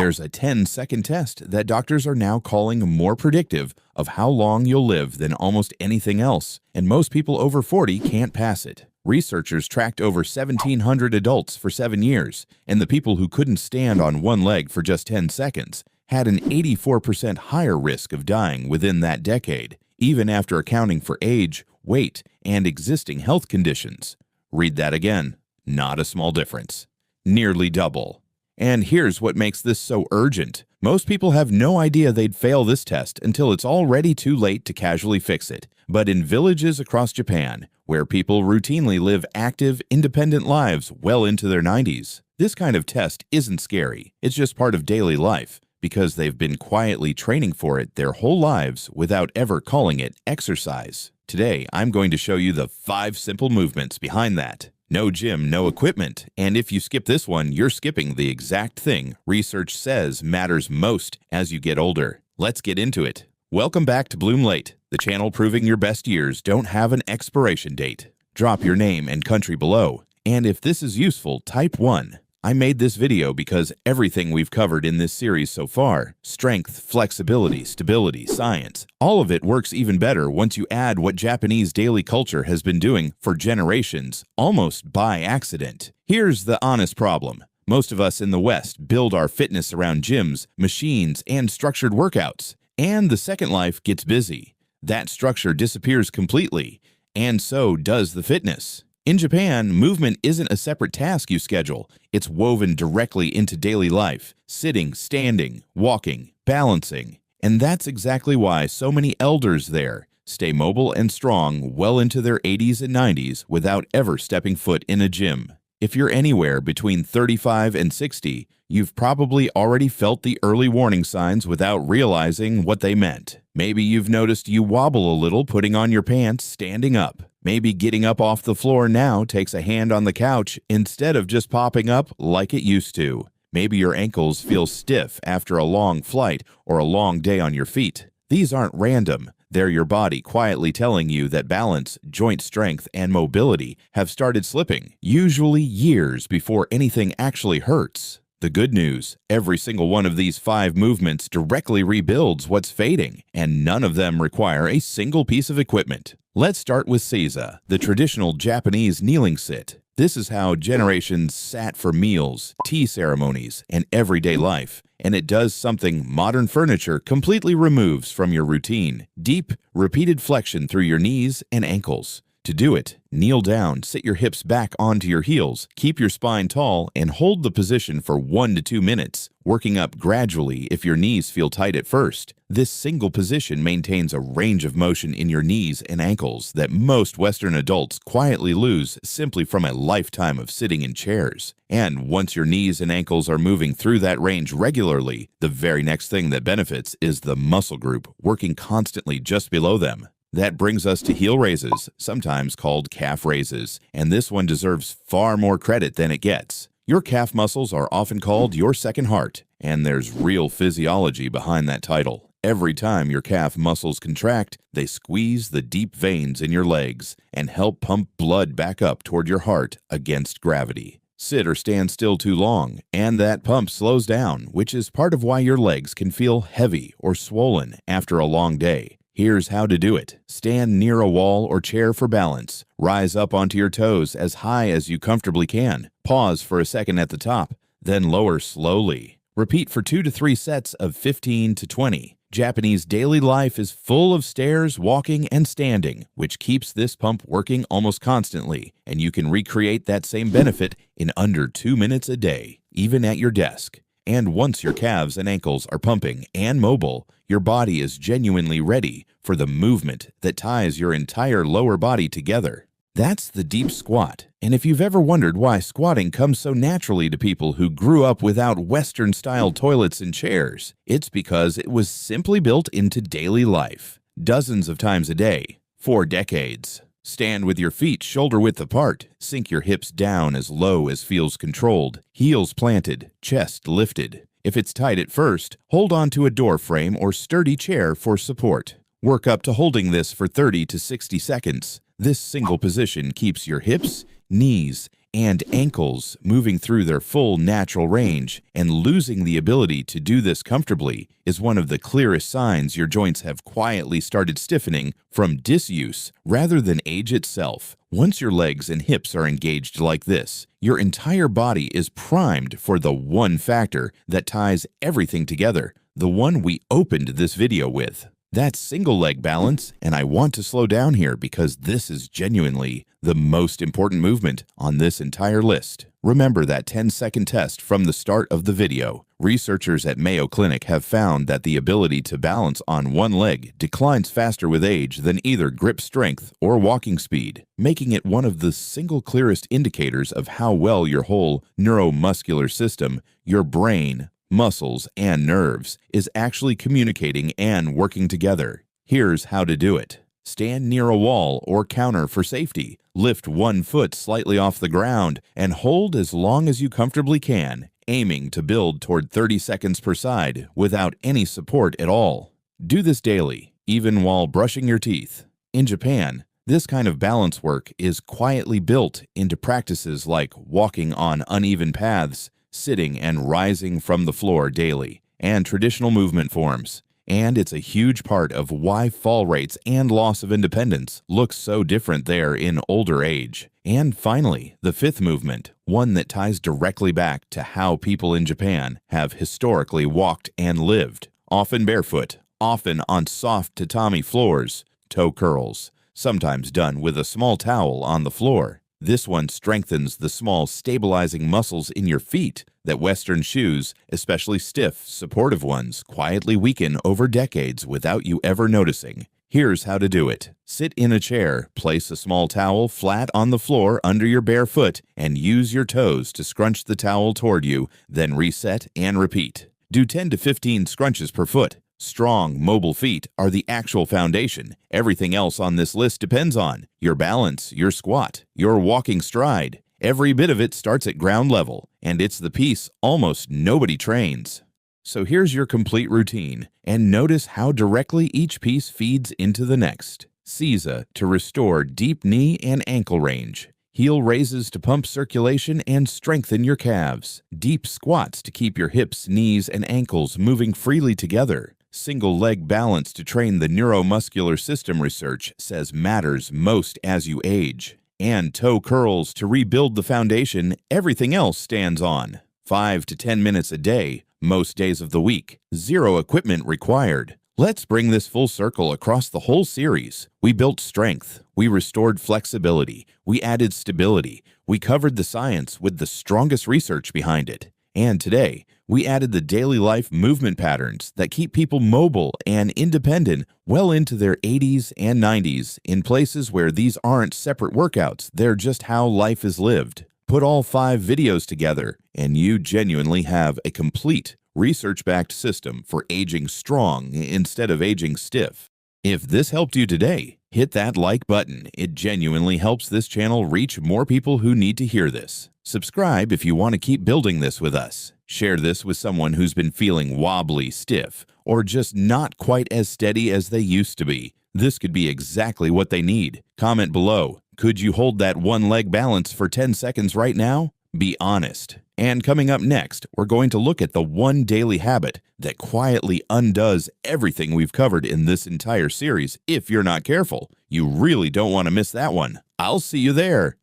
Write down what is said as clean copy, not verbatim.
There's a 10-second test that doctors are now calling more predictive of how long you'll live than almost anything else, and most people over 40 can't pass it. Researchers tracked over 1,700 adults for 7 years, and the people who couldn't stand on one leg for just 10 seconds had an 84% higher risk of dying within that decade, even after accounting for age, weight, and existing health conditions. Read that again. Not a small difference. Nearly double. And here's what makes this so urgent. Most people have no idea they'd fail this test until it's already too late to casually fix it. But in villages across Japan, where people routinely live active, independent lives well into their 90s, this kind of test isn't scary. It's just part of daily life, because they've been quietly training for it their whole lives without ever calling it exercise. Today, I'm going to show you the 5 simple movements behind that. No gym, no equipment, and if you skip this one, you're skipping the exact thing research says matters most as you get older. Let's get into it. Welcome back to Bloom Late, the channel proving your best years don't have an expiration date. Drop your name and country below, and if this is useful, type 1. I made this video because everything we've covered in this series so far, strength, flexibility, stability, science, all of it works even better once you add what Japanese daily culture has been doing for generations, almost by accident. Here's the honest problem. Most of us in the West build our fitness around gyms, machines, and structured workouts. And the second life gets busy. That structure disappears completely, and so does the fitness. In Japan, movement isn't a separate task you schedule. It's woven directly into daily life, sitting, standing, walking, balancing. And that's exactly why so many elders there stay mobile and strong well into their 80s and 90s without ever stepping foot in a gym. If you're anywhere between 35 and 60, you've probably already felt the early warning signs without realizing what they meant. Maybe you've noticed you wobble a little putting on your pants standing up. Maybe getting up off the floor now takes a hand on the couch instead of just popping up like it used to. Maybe your ankles feel stiff after a long flight or a long day on your feet. These aren't random. They're your body quietly telling you that balance, joint strength, and mobility have started slipping, usually years before anything actually hurts. The good news, every single one of these 5 movements directly rebuilds what's fading, and none of them require a single piece of equipment. Let's start with Seiza, the traditional Japanese kneeling sit. This is how generations sat for meals, tea ceremonies, and everyday life, and it does something modern furniture completely removes from your routine: deep, repeated flexion through your knees and ankles. To do it, kneel down, sit your hips back onto your heels, keep your spine tall, and hold the position for 1 to 2 minutes, working up gradually if your knees feel tight at first. This single position maintains a range of motion in your knees and ankles that most Western adults quietly lose simply from a lifetime of sitting in chairs. And once your knees and ankles are moving through that range regularly, the very next thing that benefits is the muscle group working constantly just below them. That brings us to heel raises, sometimes called calf raises, and this one deserves far more credit than it gets. Your calf muscles are often called your second heart, and there's real physiology behind that title. Every time your calf muscles contract, they squeeze the deep veins in your legs and help pump blood back up toward your heart against gravity. Sit or stand still too long, and that pump slows down, which is part of why your legs can feel heavy or swollen after a long day. Here's how to do it. Stand near a wall or chair for balance. Rise up onto your toes as high as you comfortably can. Pause for a second at the top, then lower slowly. Repeat for 2 to 3 sets of 15 to 20. Japanese daily life is full of stairs, walking, and standing, which keeps this pump working almost constantly, and you can recreate that same benefit in under 2 minutes a day, even at your desk. And once your calves and ankles are pumping and mobile, your body is genuinely ready for the movement that ties your entire lower body together. That's the deep squat. And if you've ever wondered why squatting comes so naturally to people who grew up without Western-style toilets and chairs, it's because it was simply built into daily life, dozens of times a day, for decades. Stand with your feet shoulder-width apart. Sink your hips down as low as feels controlled. Heels planted, chest lifted. If it's tight at first, hold on to a door frame or sturdy chair for support. Work up to holding this for 30 to 60 seconds. This single position keeps your hips, knees, and ankles moving through their full natural range, and losing the ability to do this comfortably is one of the clearest signs your joints have quietly started stiffening from disuse rather than age itself. Once your legs and hips are engaged like this, your entire body is primed for the one factor that ties everything together, the one we opened this video with. That's single leg balance, and I want to slow down here because this is genuinely the most important movement on this entire list. Remember that 10-second test from the start of the video. Researchers at Mayo Clinic have found that the ability to balance on one leg declines faster with age than either grip strength or walking speed, making it one of the single clearest indicators of how well your whole neuromuscular system, your brain, muscles, and nerves is actually communicating and working together. Here's how to do it. Stand near a wall or counter for safety. Lift one foot slightly off the ground and hold as long as you comfortably can, aiming to build toward 30 seconds per side without any support at all. Do this daily, even while brushing your teeth. In Japan, this kind of balance work is quietly built into practices like walking on uneven paths, sitting and rising from the floor daily, and traditional movement forms. And it's a huge part of why fall rates and loss of independence look so different there in older age. And finally, the fifth movement, one that ties directly back to how people in Japan have historically walked and lived, often barefoot, often on soft tatami floors, toe curls, sometimes done with a small towel on the floor. This one strengthens the small stabilizing muscles in your feet that Western shoes, especially stiff, supportive ones, quietly weaken over decades without you ever noticing. Here's how to do it. Sit in a chair, place a small towel flat on the floor under your bare foot, and use your toes to scrunch the towel toward you, then reset and repeat. Do 10 to 15 scrunches per foot. Strong, mobile feet are the actual foundation. Everything else on this list depends on your balance, your squat, your walking stride. Every bit of it starts at ground level, and it's the piece almost nobody trains. So here's your complete routine, and notice how directly each piece feeds into the next. Seiza to restore deep knee and ankle range. Heel raises to pump circulation and strengthen your calves. Deep squats to keep your hips, knees, and ankles moving freely together. Single leg balance to train the neuromuscular system research says matters most as you age. And toe curls to rebuild the foundation everything else stands on. 5 to 10 minutes a day, most days of the week. Zero equipment required. Let's bring this full circle across the whole series. We built strength. We restored flexibility. We added stability. We covered the science with the strongest research behind it. And today, we added the daily life movement patterns that keep people mobile and independent well into their 80s and 90s in places where these aren't separate workouts, they're just how life is lived. Put all 5 videos together, and you genuinely have a complete, research-backed system for aging strong instead of aging stiff. If this helped you today, hit that like button. It genuinely helps this channel reach more people who need to hear this. Subscribe if you want to keep building this with us. Share this with someone who's been feeling wobbly, stiff, or just not quite as steady as they used to be. This could be exactly what they need. Comment below, could you hold that one leg balance for 10 seconds right now? Be honest. And coming up next, we're going to look at the one daily habit that quietly undoes everything we've covered in this entire series if you're not careful. You really don't want to miss that one. I'll see you there.